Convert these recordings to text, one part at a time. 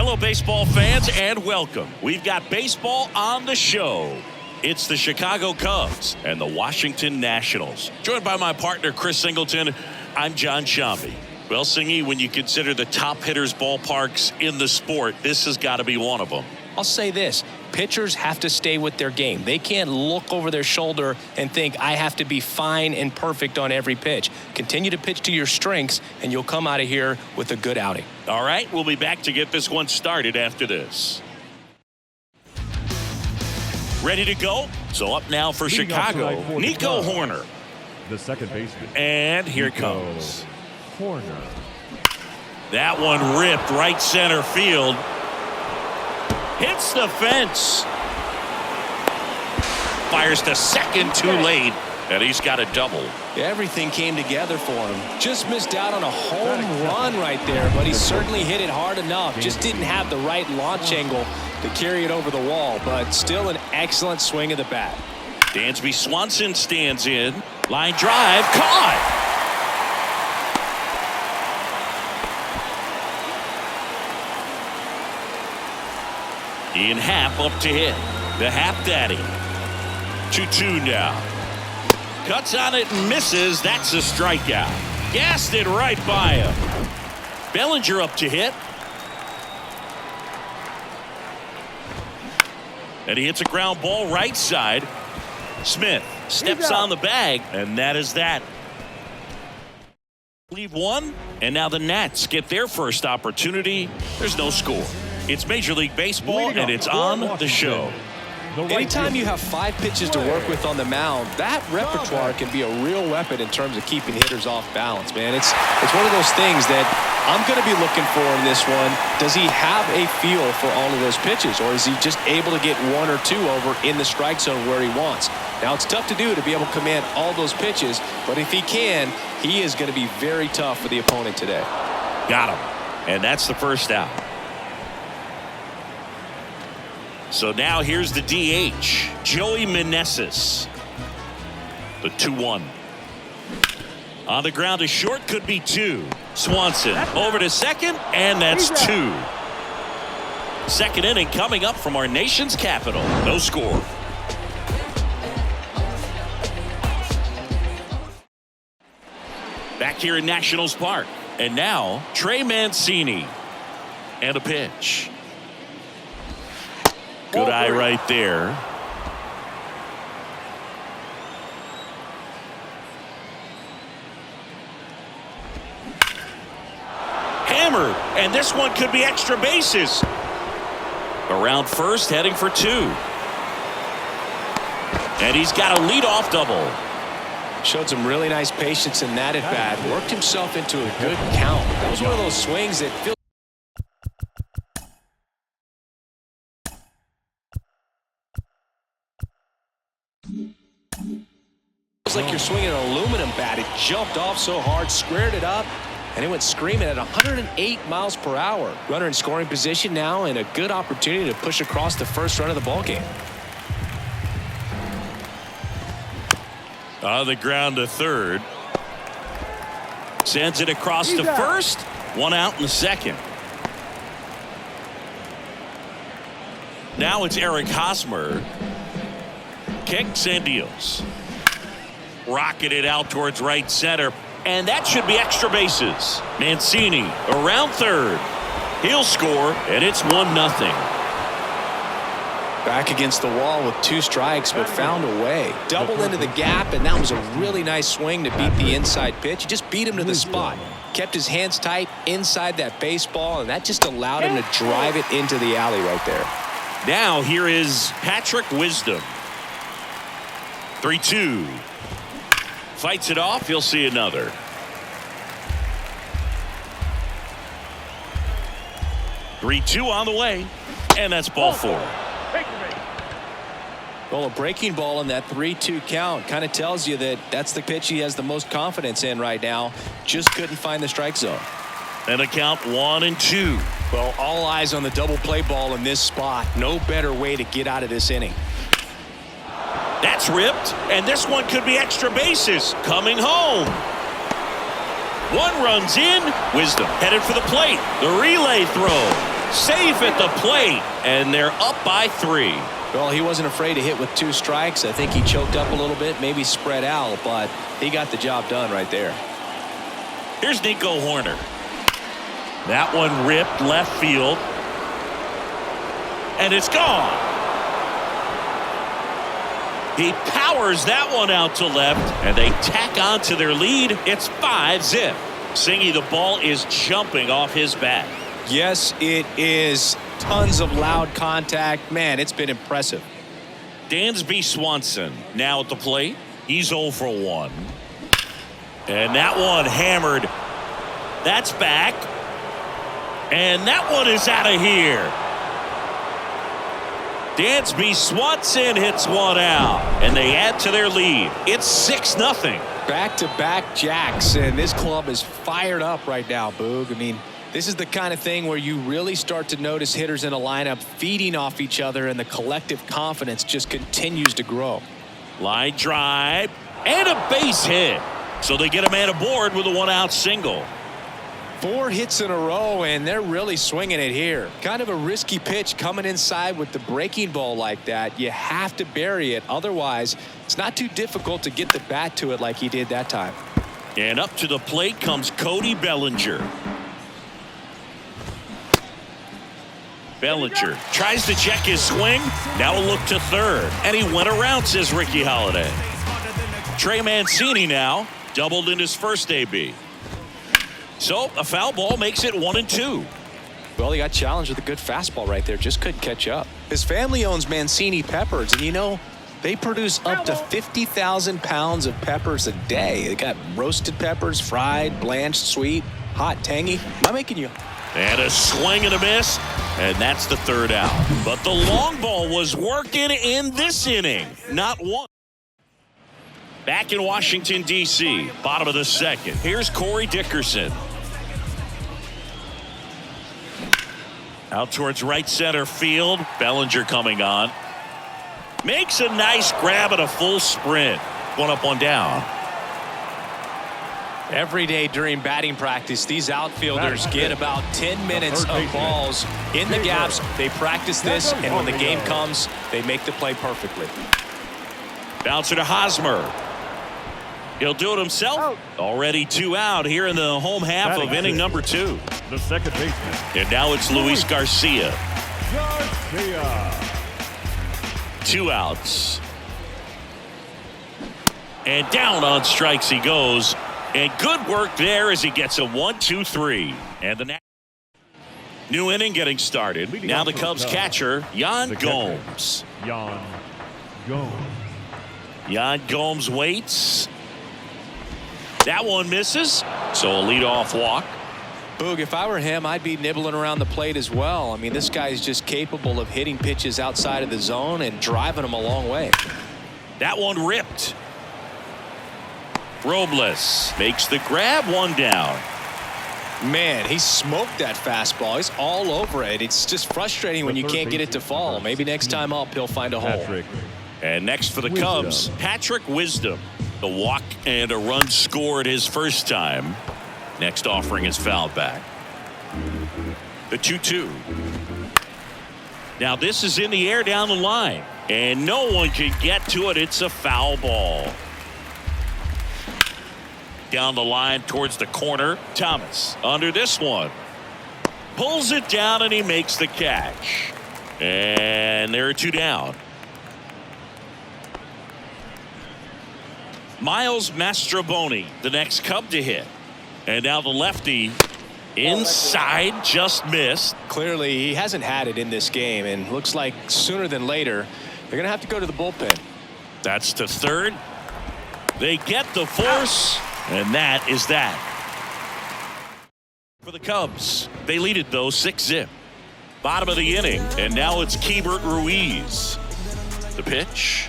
Hello, baseball fans, and welcome. We've got baseball on the show. It's the Chicago Cubs and the Washington Nationals. Joined by my partner, Chris Singleton, I'm John Shambi. Well, Singy, when you consider the top hitters' ballparks in the sport, this has got to be one of them. I'll say this. Pitchers have to stay with their game. They can't look over their shoulder and think, I have to be fine and perfect on every pitch. Continue to pitch to your strengths, and you'll come out of here with a good outing. All right, we'll be back to get this one started after this. Ready to go? So up now for Chicago, Nico Hoerner. The second baseman. And here it comes. Hoerner. That one ripped right center field. Hits the fence. Fires to second too late. And he's got a double. Everything came together for him. Just missed out on a home run right there, but he certainly hit it hard enough. Just didn't have the right launch angle to carry it over the wall, but still an excellent swing of the bat. Dansby Swanson stands in. Line drive, caught. Ian Happ up to hit. The Happ Daddy. 2-2 now. Cuts on it and misses. That's a strikeout. Gassed it right by him. Bellinger up to hit. And he hits a ground ball right side. Smith steps on the bag, and that is that. Leave one, and now the Nats get their first opportunity. There's no score. It's Major League Baseball, and it's on the show. Anytime you have 5 pitches to work with on the mound, that repertoire can be a real weapon in terms of keeping hitters off balance, man. It's one of those things that I'm going to be looking for in this one. Does he have a feel for all of those pitches, or is he just able to get 1 or 2 over in the strike zone where he wants? Now, it's tough to do to be able to command all those pitches, but if he can, he is going to be very tough for the opponent today. Got him. And that's the first out. So now here's the DH, Joey Meneses. The 2-1. On the ground to short, could be 2. Swanson over to second, and that's 2. Second inning coming up from our nation's capital. No score. Back here in Nationals Park. And now, Trey Mancini. And a pitch. Good eye right there. Hammered, and this one could be extra bases. Around first, heading for 2. And he's got a leadoff double. Showed some really nice patience in that at bat. Worked himself into a good count. That was one of those swings that feels like you're swinging an aluminum bat. It jumped off so hard, squared it up, and it went screaming at 108 miles per hour. Runner in scoring position now, and a good opportunity to push across the first run of the ballgame. On the ground to third. Sends it across to first. 1 out in the second. Now it's Eric Hosmer. Kicks and deals. Rocketed out towards right center. And that should be extra bases. Mancini around third. He'll score, and it's 1-0. Back against the wall with 2 strikes, but found a way. Double into the gap, and that was a really nice swing to beat the inside pitch. He just beat him to the spot. Kept his hands tight inside that baseball, and that just allowed him to drive it into the alley right there. Now here is Patrick Wisdom. 3-2. Fights it off. He'll see another. Three-2 on the way, and that's ball 4. Well, a breaking ball in that 3-2 count kind of tells you that that's the pitch he has the most confidence in right now. Just couldn't find the strike zone. And a count 1-2. Well, all eyes on the double play ball in this spot. No better way to get out of this inning. That's ripped, and this one could be extra bases. Coming home. 1 runs in. Wisdom headed for the plate. The relay throw. Safe at the plate, and they're up by 3. Well, he wasn't afraid to hit with 2 strikes. I think he choked up a little bit, maybe spread out, but he got the job done right there. Here's Nico Horner. That one ripped left field. And it's gone. He powers that one out to left, and they tack on to their lead. It's 5-zip. Singy, the ball is jumping off his bat. Yes, it is. Tons of loud contact. Man, it's been impressive. Dansby Swanson now at the plate. He's 0 for 1. And that one hammered. That's back. And that one is out of here. Dansby Swanson hits one out, and they add to their lead. It's 6-0. Back-to-back jacks, and this club is fired up right now, Boog. I mean, this is the kind of thing where you really start to notice hitters in a lineup feeding off each other, and the collective confidence just continues to grow. Line drive and a base hit. So they get a man aboard with a 1-out single. 4 hits in a row, and they're really swinging it here. Kind of a risky pitch coming inside with the breaking ball like that. You have to bury it. Otherwise, it's not too difficult to get the bat to it like he did that time. And up to the plate comes Cody Bellinger. Bellinger tries to check his swing. Now a look to third. And he went around, says Ricky Holiday. Trey Mancini now doubled in his first AB. So a foul ball makes it 1-2. Well, he got challenged with a good fastball right there. Just couldn't catch up. His family owns Mancini Peppers, and you know, they produce up to 50,000 pounds of peppers a day. They got roasted peppers, fried, blanched, sweet, hot, tangy. Am I making you? And a swing and a miss, and that's the 3rd out. But the long ball was working in this inning. Not one. Back in Washington, D.C., bottom of the 2nd. Here's Corey Dickerson. Out towards right center field. Bellinger coming on. Makes a nice grab at a full sprint. 1 up, 1 down. Every day during batting practice, these outfielders get about 10 minutes of balls in the gaps. They practice this, and when the game comes, they make the play perfectly. Bouncer to Hosmer. He'll do it himself. Already 2 out here in the home half of inning number 2. The second baseman. And now it's Luis Garcia. 2 outs. And down on strikes he goes. And good work there as he gets a 1-2-3. And the next new inning getting started. Now the Cubs catcher, Yan Gomes. Yan Gomes waits. That one misses. So a leadoff walk. Boog, if I were him, I'd be nibbling around the plate as well. I mean, this guy is just capable of hitting pitches outside of the zone and driving them a long way. That one ripped. Robles makes the grab, 1 down. Man, he smoked that fastball. He's all over it. It's just frustrating when you can't get it to fall. Maybe next time up, he'll find a hole. And next for the Cubs, Patrick Wisdom. The walk and a run scored his first time. Next offering is fouled back. The 2-2. Now this is in the air down the line. And no one can get to it. It's a foul ball. Down the line towards the corner. Thomas under this one. Pulls it down and he makes the catch. And there are 2 down. Miles Mastrobuoni, the next Cub to hit. And now the lefty inside, just missed. Clearly, he hasn't had it in this game, and looks like sooner than later, they're going to have to go to the bullpen. That's to third. They get the force, and that is that. For the Cubs, they lead it, though, 6-0. Bottom of the inning, and now it's Keibert Ruiz. The pitch.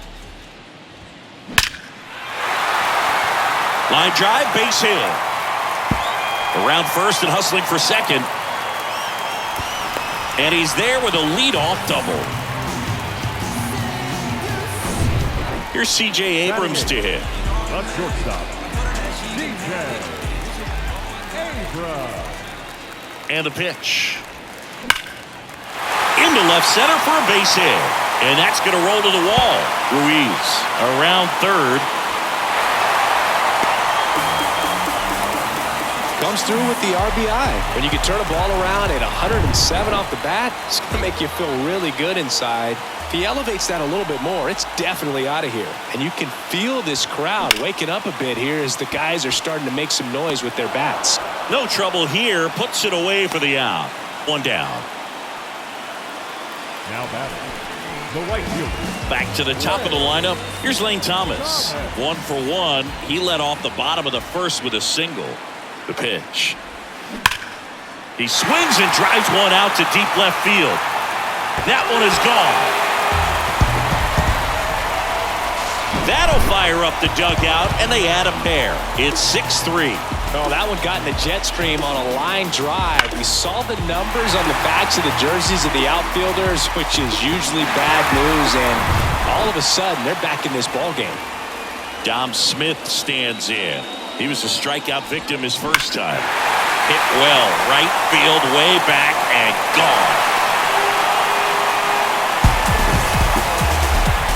Line drive, base hit. Around first and hustling for second. And he's there with a leadoff double. Here's C.J. Abrams to hit. A shortstop. C.J. Abrams. And a pitch. into left center for a base hit. And that's going to roll to the wall. Ruiz around third. Comes through with the RBI. When you can turn a ball around at 107 off the bat, it's going to make you feel really good inside. If he elevates that a little bit more, it's definitely out of here. And you can feel this crowd waking up a bit here as the guys are starting to make some noise with their bats. No trouble here. Puts it away for the out. One down. Now batting, the right fielder. Back to the top of the lineup. Here's Lane Thomas. 1 for 1. He led off the bottom of the first with a single. The pitch. He swings and drives one out to deep left field. That one is gone. That'll fire up the dugout, and they add a pair. It's 6-3. Oh, that one got in the jet stream on a line drive. We saw the numbers on the backs of the jerseys of the outfielders, which is usually bad news, and all of a sudden, they're back in this ball game. Dom Smith stands in. He was a strikeout victim his first time. Hit well, right field, way back, and gone.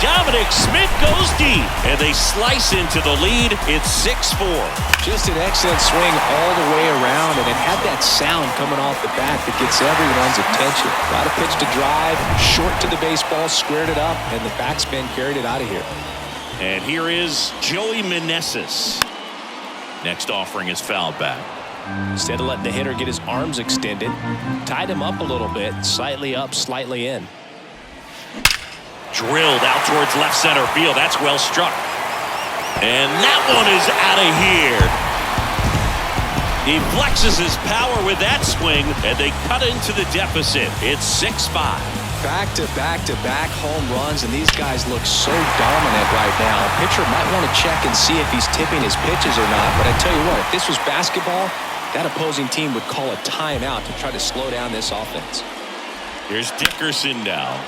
Dominic Smith goes deep, and they slice into the lead. It's 6-4. Just an excellent swing all the way around, and it had that sound coming off the bat that gets everyone's attention. Got a pitch to drive, short to the baseball, squared it up, and the backspin carried it out of here. And here is Joey Meneses. Next offering is fouled back. Instead of letting the hitter get his arms extended, tied him up a little bit, slightly up, slightly in. Drilled out towards left center field. That's well struck. And that one is out of here. He flexes his power with that swing, and they cut into the deficit. It's 6-5. Back-to-back-to-back home runs, and these guys look so dominant right now. Pitcher might want to check and see if he's tipping his pitches or not, but I tell you what, if this was basketball, that opposing team would call a timeout to try to slow down this offense. Here's Dickerson now.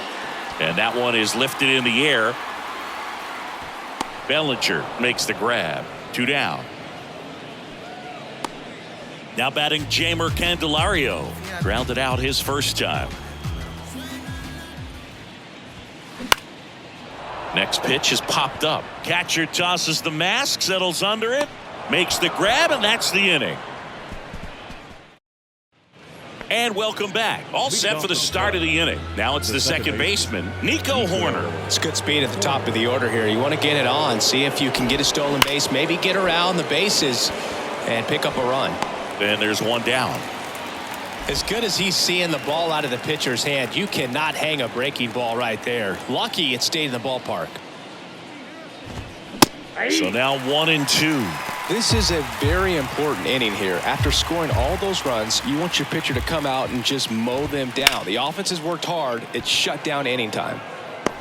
And that one is lifted in the air. Bellinger makes the grab. 2 down. Now batting Jeimer Candelario. Grounded out his first time. Next pitch is popped up. Catcher tosses the mask, settles under it, makes the grab, and that's the inning. And welcome back. All set for the start of the inning. Now it's the second baseman, Nico Horner. It's good speed at the top of the order here. You want to get it on, see if you can get a stolen base, maybe get around the bases and pick up a run. And there's one down. As good as he's seeing the ball out of the pitcher's hand, you cannot hang a breaking ball right there. Lucky it stayed in the ballpark. So now 1-2. This is a very important inning here. After scoring all those runs, you want your pitcher to come out and just mow them down. The offense has worked hard. It's shut down inning time.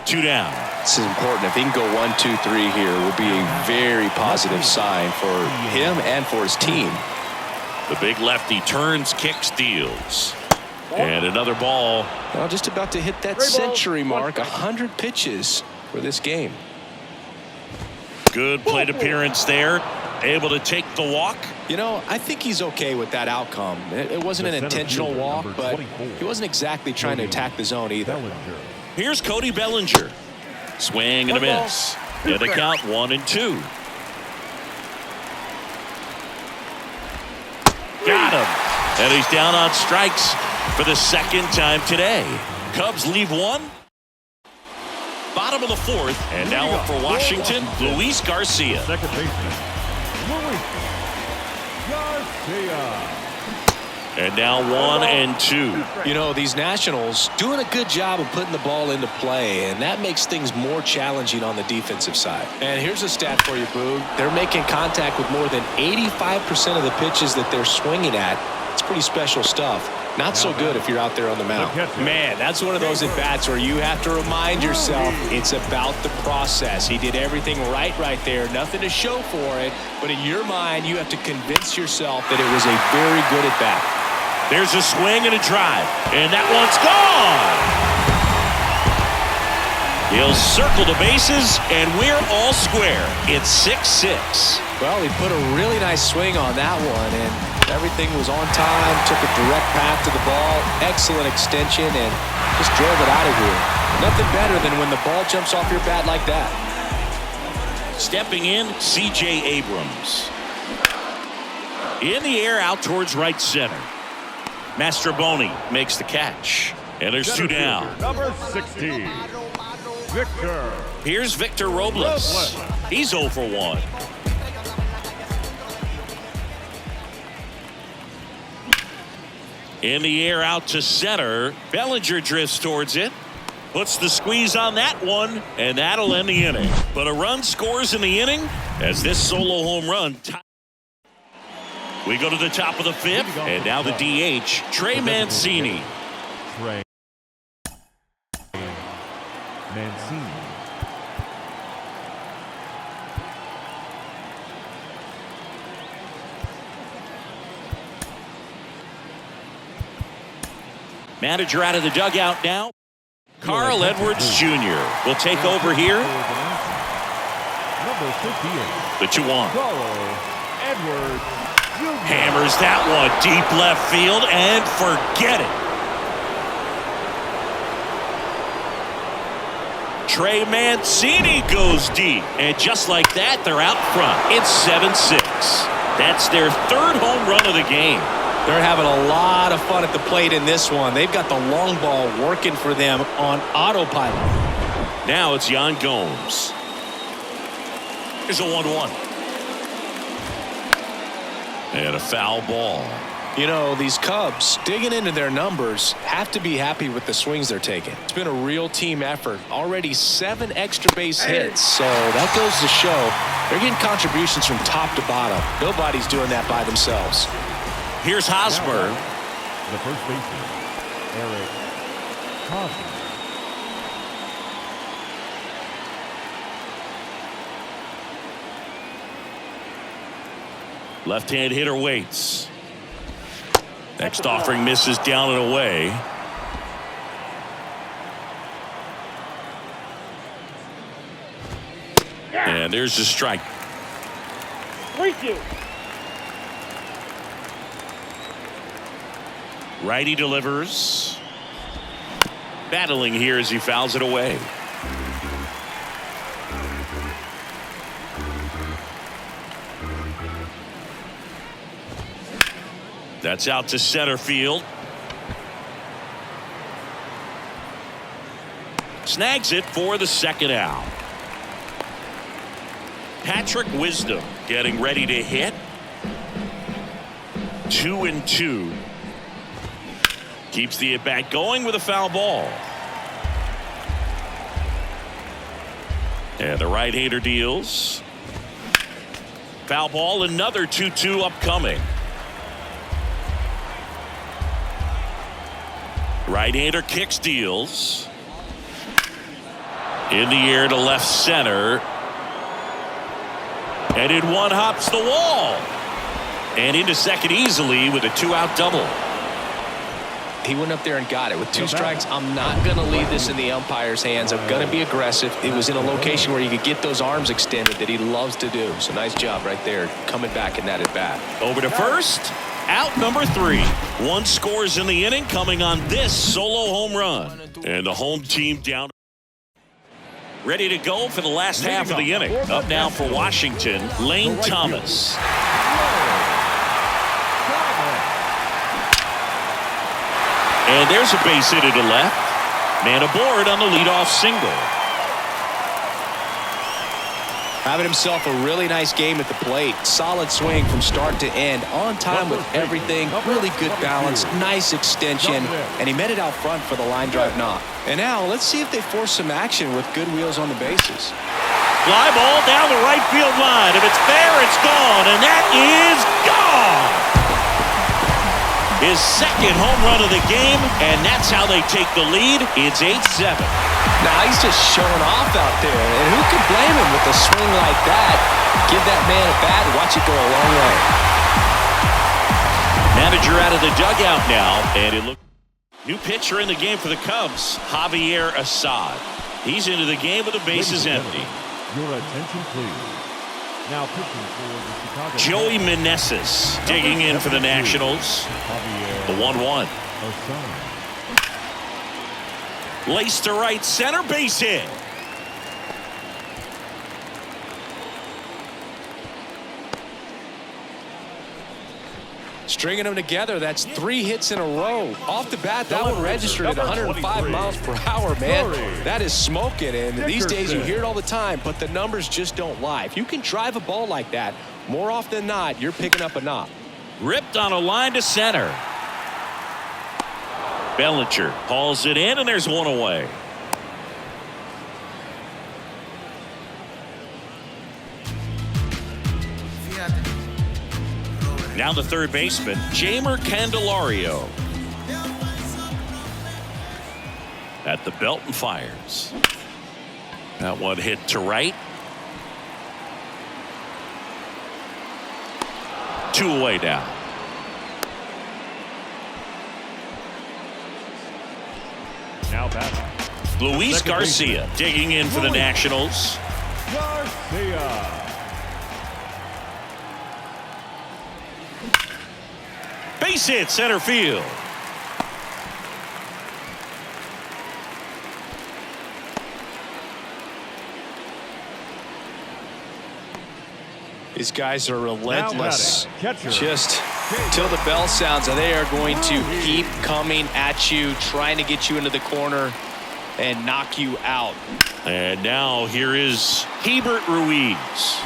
2 down. This is important. If he can go 1, 2, 3 here, it will be a very positive sign for him and for his team. The big lefty turns, kicks, deals. And another ball. Well, just about to hit that century mark. 100 pitches for this game. Good plate appearance there. Able to take the walk. You know, I think he's okay with that outcome. It wasn't an intentional walk, but he wasn't exactly trying to attack the zone either. Here's Cody Bellinger. Swing and a miss. And a count 1-2. Got him. And he's down on strikes for the second time today. Cubs leave one. Bottom of the fourth. And now up for Washington, Luis Garcia. Second baseman, Luis Garcia. And now 1-2. You know, these Nationals doing a good job of putting the ball into play, and that makes things more challenging on the defensive side. And here's a stat for you, Boog. They're making contact with more than 85% of the pitches that they're swinging at. It's pretty special stuff. Not so good if you're out there on the mound. Man, that's one of those at-bats where you have to remind yourself it's about the process. He did everything right there. Nothing to show for it. But in your mind, you have to convince yourself that it was a very good at-bat. There's a swing and a drive. And that one's gone. He'll circle the bases, and we're all square. It's 6-6. Well, he put a really nice swing on that one, and everything was on time, took a direct path to the ball, excellent extension, and just drove it out of here. Nothing better than when the ball jumps off your bat like that. Stepping in, C.J. Abrams. In the air, out towards right center. Mastroboni makes the catch. And there's two down. Number 16, Victor. Here's Victor Robles. He's 0 for 1. In the air, out to center. Bellinger drifts towards it. Puts the squeeze on that one, and that'll end the inning. But a run scores in the inning as this solo home run. We go to the top of the fifth, and now the DH, Trey Mancini. Trey Mancini. Manager out of the dugout now. Carl Edwards Jr. will take over here. Number 58. The 2-1. Carl Edwards Jr. Hammers that one deep left field and forget it. Trey Mancini goes deep, and just like that, they're out front. It's 7-6. That's their third home run of the game. They're having a lot of fun at the plate in this one. They've got the long ball working for them on autopilot. Now it's Yan Gomes. Here's a 1-1. And a foul ball. You know, these Cubs, digging into their numbers, have to be happy with the swings they're taking. It's been a real team effort. Already 7 extra base hits, so that goes to show they're getting contributions from top to bottom. Nobody's doing that by themselves. Here's Hosmer. The first baseman, Eric Hosmer. Left-hand hitter waits. Next offering misses down and away. And there's the strike. 3-2. Righty delivers. Battling here as he fouls it away. That's out to center field. Snags it for the second out. Patrick Wisdom getting ready to hit. 2-2. Keeps the at-bat going with a foul ball. And the right-hander deals. Foul ball, another 2-2 upcoming. Right-hander kicks, deals. In the air to left center. And in one hops the wall. And into second easily with a 2-out double. He went up there and got it. With 2 strikes, I'm not going to leave this in the umpire's hands. I'm going to be aggressive. It was in a location where you could get those arms extended that he loves to do. So nice job right there, coming back in that at-bat. Over to first. Out number 3. 1 scores in the inning coming on this solo home run. And the home team down. Ready to go for the last half of the inning. Up now for Washington, Lane Thomas. And there's a base hit to the left. Man aboard on the leadoff single. Having himself a really nice game at the plate. Solid swing from start to end. On time with everything. Really good balance. Nice extension. And he met it out front for the line drive knock. And now let's see if they force some action with good wheels on the bases. Fly ball down the right field line. If it's fair, it's gone. And that is gone. His second home run of the game, and that's how they take the lead. It's 8-7. Now he's just showing off out there, and who can blame him with a swing like that? Give that man a bat and watch it go a long way. Manager out of the dugout now, and it looks new pitcher in the game for the Cubs, Javier Assad. He's into the game with the bases empty. Your attention, please. Now pitching for the Chicago Joey Meneses digging in for the Nationals. The 1-1. Lace to right center, base hit. Stringing them together, that's 3 hits in a row. Off the bat, that one registered at 105 miles per hour, man. That is smoking, and these days you hear it all the time, but the numbers just don't lie. If you can drive a ball like that, more often than not, you're picking up a knock. Ripped on a line to center. Bellinger hauls it in, and there's one away. Now the third baseman, Jamer Candelario. At the belt and fires. That one hit to right. 2 away now. Now batting. Luis Garcia digging in for the Nationals. Garcia. Base hit center field. These guys are relentless. Catcher. Just till the bell sounds, they are going to keep coming at you, trying to get you into the corner and knock you out. And now here is Hebert Ruiz.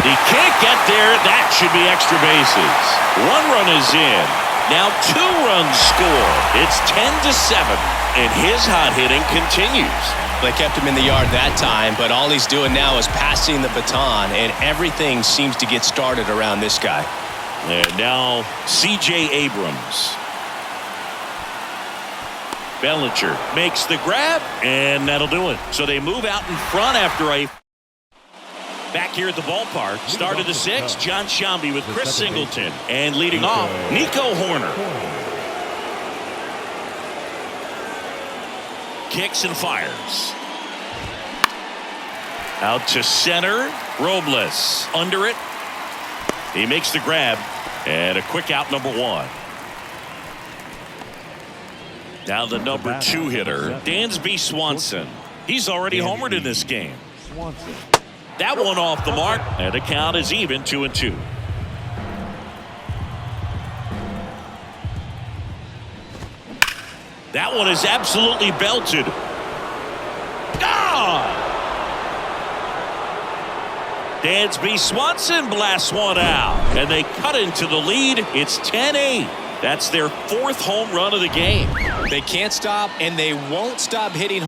He can't get there. That should be extra bases. 1 run is in. Now 2 runs score. It's 10-7, and his hot hitting continues. They kept him in the yard that time, but all he's doing now is passing the baton, and everything seems to get started around this guy. And now C.J. Abrams. Bellinger makes the grab, and that'll do it. So they move out in front after a... Back here at the ballpark, start of the 6th, John Shambi with Chris Singleton. And leading off, Nico Horner. Kicks and fires. Out to center, Robles. Under it. He makes the grab, and a quick out, number 1. Now the number 2 hitter, Dansby Swanson. He's already homered in this game. Swanson. That one off the mark, and the count is even, 2-2. That one is absolutely belted. Gone! Dansby Swanson blasts one out, and they cut into the lead. It's 10-8. That's their 4th home run of the game. They can't stop, and they won't stop hitting.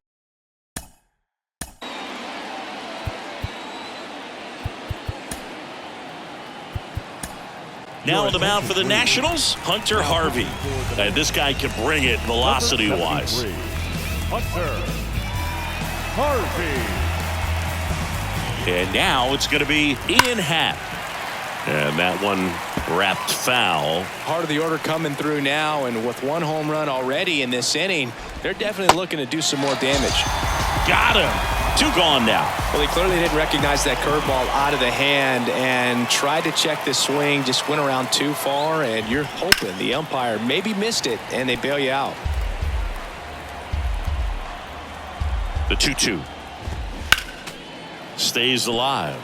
Now on the mound for the Nationals, Hunter Harvey. And this guy can bring it velocity-wise. Hunter Harvey. And now it's going to be Ian Happ. And that one wrapped foul. Part of the order coming through now, and with 1 home run already in this inning, they're definitely looking to do some more damage. Got him. 2 gone now. Well, he clearly didn't recognize that curveball out of the hand and tried to check the swing, just went around too far, and you're hoping the umpire maybe missed it, and they bail you out. The 2-2. Stays alive.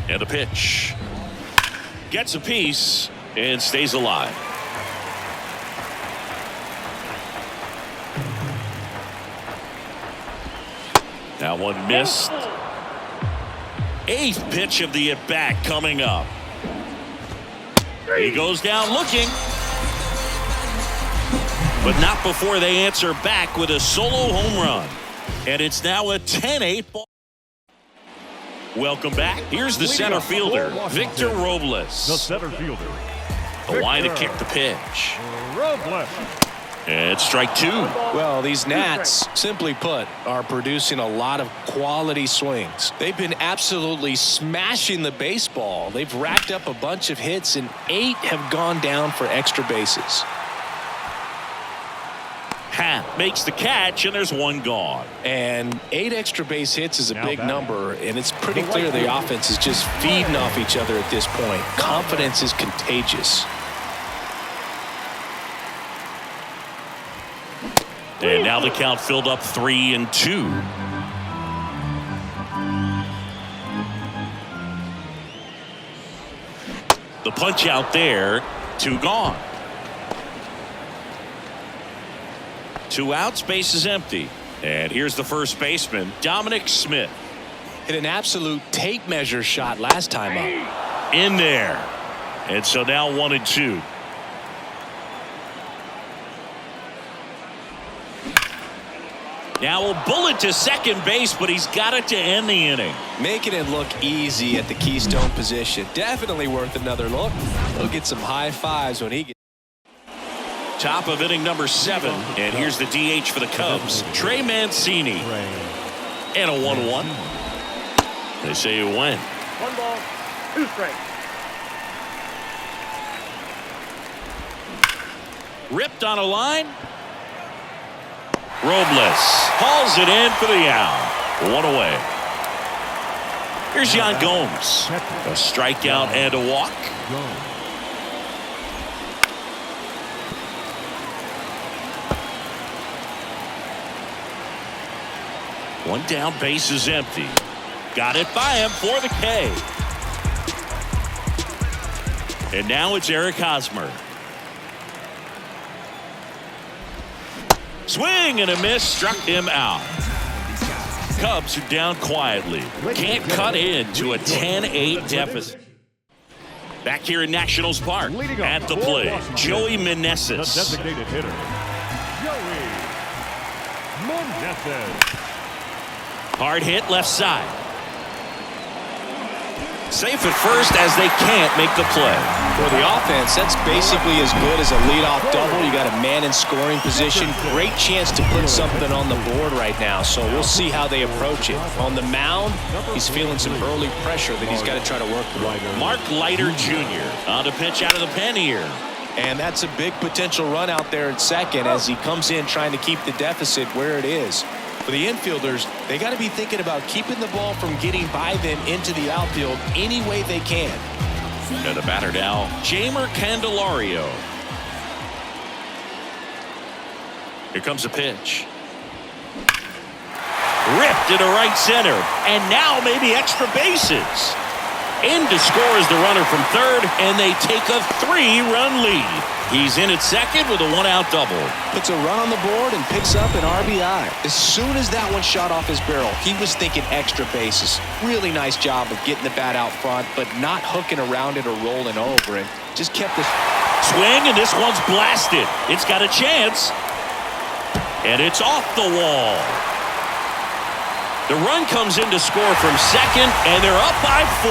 And a pitch. Gets a piece and stays alive. Now one missed. 8th pitch of the at-bat coming up. He goes down looking. But not before they answer back with a solo home run. And it's now a 10-8 ball. Welcome back. Here's the center fielder, Victor Robles. The center fielder. The line to kick the pitch. Robles. And strike 2. Well, these Nats, simply put, are producing a lot of quality swings. They've been absolutely smashing the baseball. They've racked up a bunch of hits, and 8 have gone down for extra bases. Happ makes the catch, and there's one gone. And 8 extra base hits is a big number, and it's pretty clear the offense is just feeding off each other at this point. Confidence is contagious. And now the count filled up 3-2. The punch out there, 2 gone. 2 outs, base is empty. And here's the first baseman, Dominic Smith. Hit an absolute tape measure shot last time up. In there. And so now 1-2. Now a bullet to second base, but he's got it to end the inning. Making it look easy at the keystone position. Definitely worth another look. He'll get some high fives when he gets. Top of inning number 7. And here's the DH for the Cubs, Trey Mancini. And a 1-1. They say it went. 1 ball, 2 strikes. Ripped on a line. Robles hauls it in for the out. 1 away. Here's Yan Gomes. A strikeout and a walk. One down, base is empty. Got it by him for the K. And now it's Eric Hosmer. Swing and a miss, struck him out. Cubs are down quietly. Can't cut into a 10-8 deficit. Back here in Nationals Park at the plate, Joey Meneses. Designated hitter, Joey Meneses. Hard hit left side. Safe at first as they can't make the play. For the offense, that's basically as good as a leadoff double. You got a man in scoring position. Great chance to put something on the board right now. So we'll see how they approach it. On the mound, he's feeling some early pressure that he's got to try to work through. Mark Leiter Jr. on the pitch out of the pen here. And that's a big potential run out there at second as he comes in trying to keep the deficit where it is. For the infielders, they got to be thinking about keeping the ball from getting by them into the outfield any way they can. And the batter now, Jeimer Candelario. Here comes a pitch. Ripped into right center. And now maybe extra bases. In to score is the runner from third, and they take a 3-run lead. He's in at second with a 1-out double. Puts a run on the board and picks up an RBI. As soon as that one shot off his barrel, he was thinking extra bases. Really nice job of getting the bat out front, but not hooking around it or rolling over it. Just kept the swing, and this one's blasted. It's got a chance, and it's off the wall. The run comes in to score from second, and they're up by 4.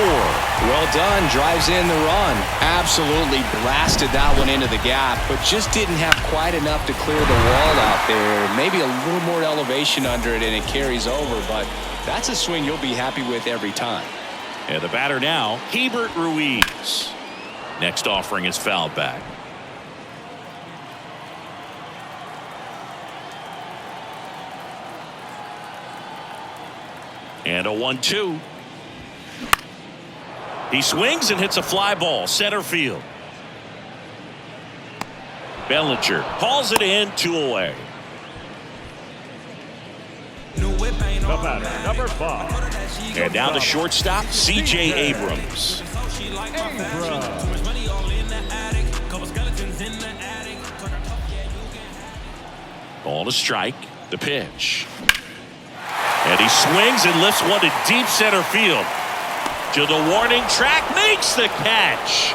Well done. Drives in the run. Absolutely blasted that one into the gap, but just didn't have quite enough to clear the wall out there. Maybe a little more elevation under it, and it carries over, but that's a swing you'll be happy with every time. And the batter now, Hebert Ruiz. Next offering is fouled back. And a 1-2. He swings and hits a fly ball center field. Bellinger hauls it in, 2 away. The batter, number 5. And now the shortstop, C.J. Abrams. Ball to strike. The pitch. And he swings and lifts one to deep center field. To the warning track, makes the catch.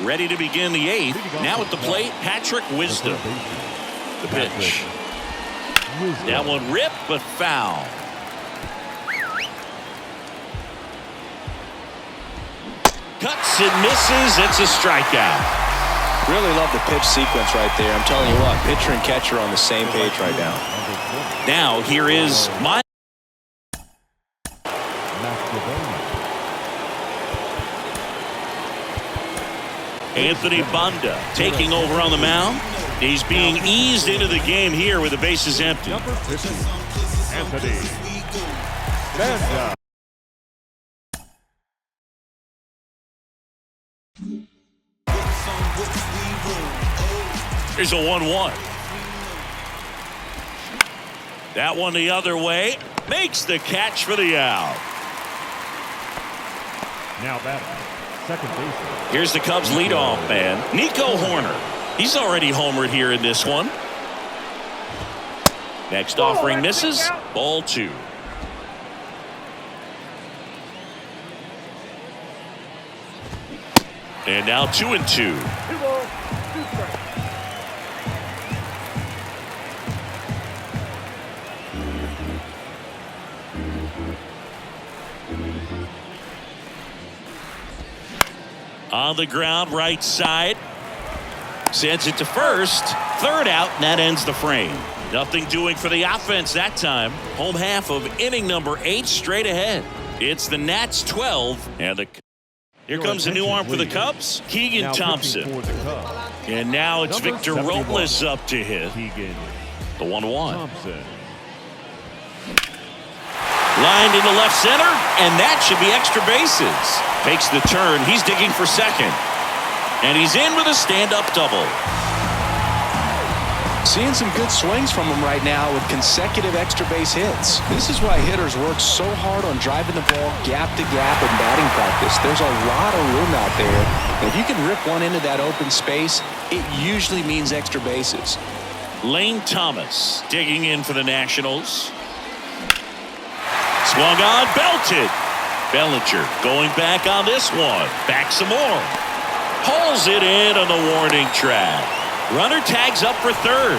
Ready to begin the 8th. Now at the plate, Patrick Wisdom. The pitch. That one ripped, but foul. Cuts and misses. It's a strikeout. Really love the pitch sequence right there. I'm telling you what, pitcher and catcher on the same page right now. Now here is my. Anthony Banda taking over on the mound. He's being eased into the game here with the bases empty. Number 50, Anthony Banda. Here's a 1-1. That one the other way. Makes the catch for the out. Now batting, second baseman. Here's the Cubs leadoff man, Nico Horner. He's already homered here in this one. Next offering misses. Ball 2. And now 2-2. 2 balls, 2 strikes. On the ground, right side. Sends it to first. Third out, and that ends the frame. Nothing doing for the offense that time. Home half of inning number 8 straight ahead. It's the Nats 12 and the. Here comes a new arm for the Cubs, Keegan Now Thompson. pitching for the Cubs, And now it's Number Victor 71. Robles up to hit. Keegan The 1-1. Thompson. Lined into left center, and that should be extra bases. Takes the turn. He's digging for second. And he's in with a stand-up double. Seeing some good swings from him right now with consecutive extra base hits. This is why hitters work so hard on driving the ball gap to gap in batting practice. There's a lot of room out there. If you can rip one into that open space, it usually means extra bases. Lane Thomas digging in for the Nationals. Swung on, belted. Bellinger going back on this one. Back some more. Pulls it in on the warning track. Runner tags up for third.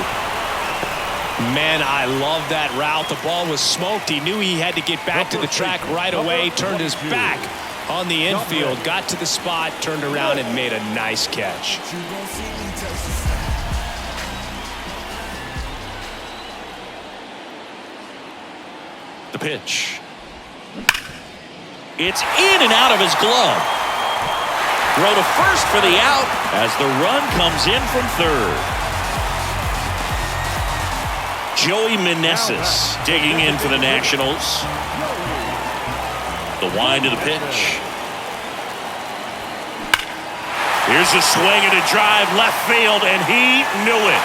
Man, I love that route. The ball was smoked. He knew he had to get back to the track right away. Turned his back on the infield. Got to the spot, turned around, and made a nice catch. The pitch. It's in and out of his glove. Throw to first for the out as the run comes in from third. Joey Meneses digging in for the Nationals. The wind of the pitch. Here's a swing and a drive left field, and he knew it.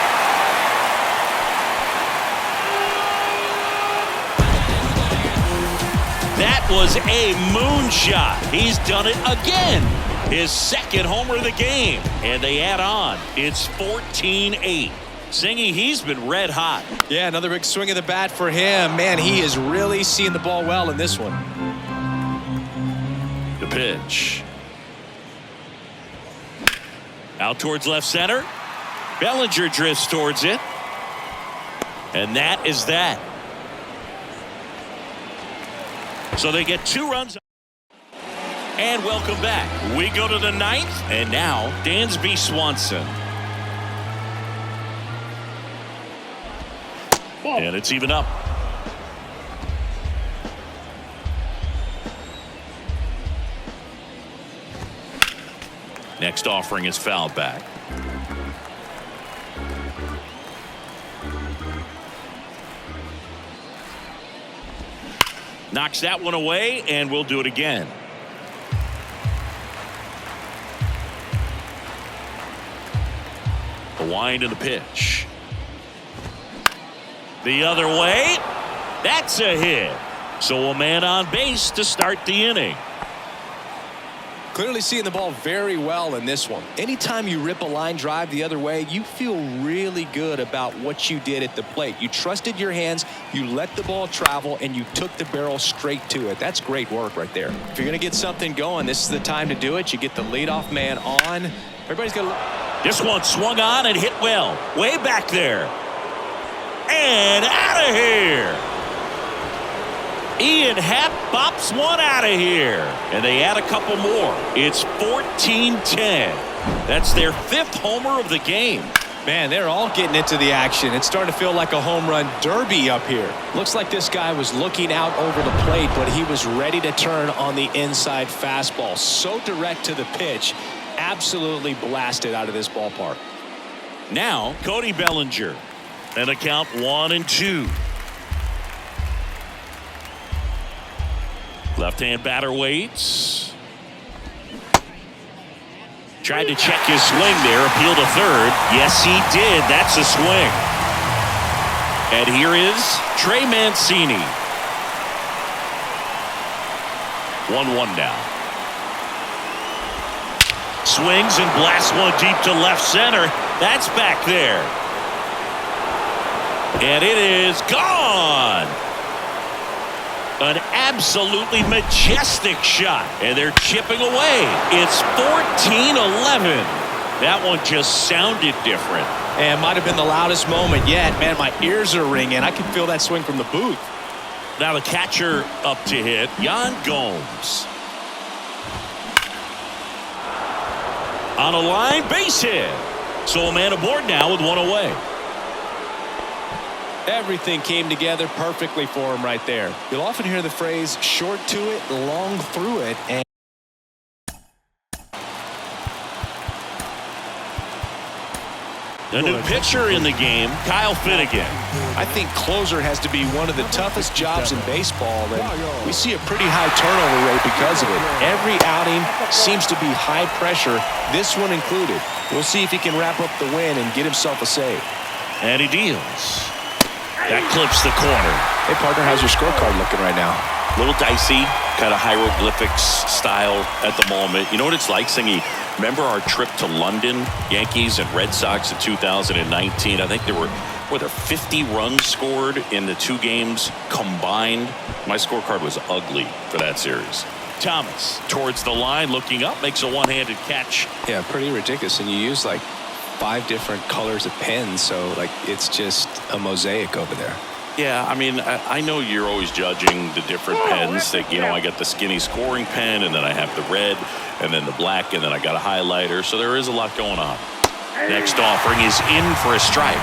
That was a moonshot. He's done it again. His second homer of the game. And they add on. It's 14-8. Singy, he's been red hot. Yeah, another big swing of the bat for him. Man, he is really seeing the ball well in this one. The pitch. Out towards left center. Bellinger drifts towards it. And that is that. So they get 2 runs. And welcome back. We go to the 9th. And now Dansby Swanson. And it's even up. Next offering is fouled back. Knocks that one away, and we'll do it again. The wind of the pitch. The other way. That's a hit. So a man on base to start the inning. Clearly seeing the ball very well in this one. Anytime you rip a line drive the other way, you feel really good about what you did at the plate. You trusted your hands, you let the ball travel, and you took the barrel straight to it. That's great work right there. If you're going to get something going, this is the time to do it. You get the leadoff man on. Everybody's got to... This one swung on and hit well. Way back there. And out of here. Ian Happ bops one out of here. And they add a couple more. It's 14-10. That's their 5th homer of the game. Man, they're all getting into the action. It's starting to feel like a home run derby up here. Looks like this guy was looking out over the plate, but he was ready to turn on the inside fastball. So direct to the pitch. absolutely blasted out of this ballpark. Now, Cody Bellinger. And a count 1-2. Left-hand batter waits. Tried to check his swing there. Appeal to third. Yes, he did. That's a swing. And here is Trey Mancini. 1-1 now. Swings and blasts one deep to left center. That's back there. And it is gone. An absolutely majestic shot. And they're chipping away. It's 14-11. That one just sounded different. And might have been the loudest moment yet. Man, my ears are ringing. I can feel that swing from the booth. Now the catcher up to hit, Yan Gomes. On a line, base hit. So a man aboard now with one away. Everything came together perfectly for him right there. You'll often hear the phrase, short to it, long through it. And the new pitcher in the game, Kyle Finnegan. I think closer has to be one of the toughest jobs in baseball, and we see a pretty high turnover rate because of it. Every outing seems to be high pressure, this one included. We'll see if he can wrap up the win and get himself a save. And he deals. That clips the corner. Hey, partner, how's your scorecard looking right now? Little dicey, kind of hieroglyphics style at the moment. You know what it's like, Singy? Remember our trip to London, Yankees and Red Sox in 2019? I think there were 50 runs scored in the two games combined. My scorecard was ugly for that series. Thomas towards the line, looking up, makes a one-handed catch. Yeah, pretty ridiculous. And you use like 5 different colors of pens, so like it's just a mosaic over there. Yeah, I mean, I know you're always judging the different pens. That, you know, I got the skinny scoring pen, and then I have the red, and then the black, and then I got a highlighter. So there is a lot going on. Next offering is in for a strike.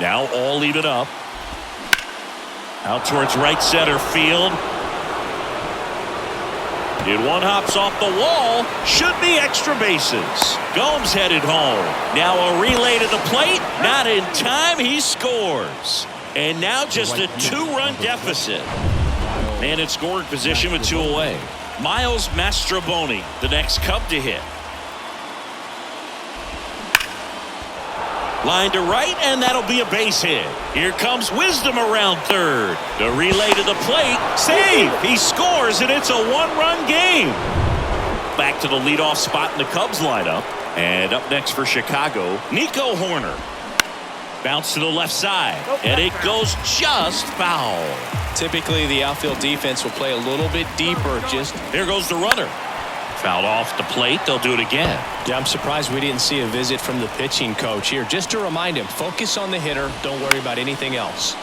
Now all even up. Out towards right center field. And one hops off the wall. Should be extra bases. Gomes headed home. Now a relay to the plate. Not in time. He scores. And now just a 2-run deficit. And in scoring position with 2 away. Miles Mastrobuoni, the next Cub to hit. Line to right, and that'll be a base hit. Here comes Wisdom around third. The relay to the plate. Save! He scores, and it's a 1-run game. Back to the leadoff spot in the Cubs lineup. And up next for Chicago, Nico Horner. Bounce to the left side, and it goes just foul. Typically, the outfield defense will play a little bit deeper. Here goes the runner. Fouled off the plate. They'll do it again. Yeah, I'm surprised we didn't see a visit from the pitching coach here. Just to remind him, focus on the hitter. Don't worry about anything else.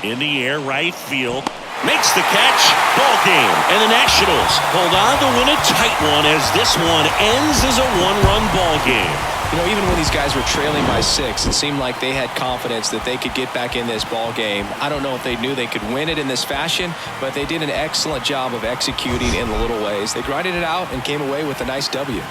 In the air, right field. Makes the catch. Ball game. And the Nationals hold on to win a tight one as this one ends as a 1-run ball game. You know, even when these guys were trailing by 6, it seemed like they had confidence that they could get back in this ball game. I don't know if they knew they could win it in this fashion, but they did an excellent job of executing in the little ways. They grinded it out and came away with a nice W.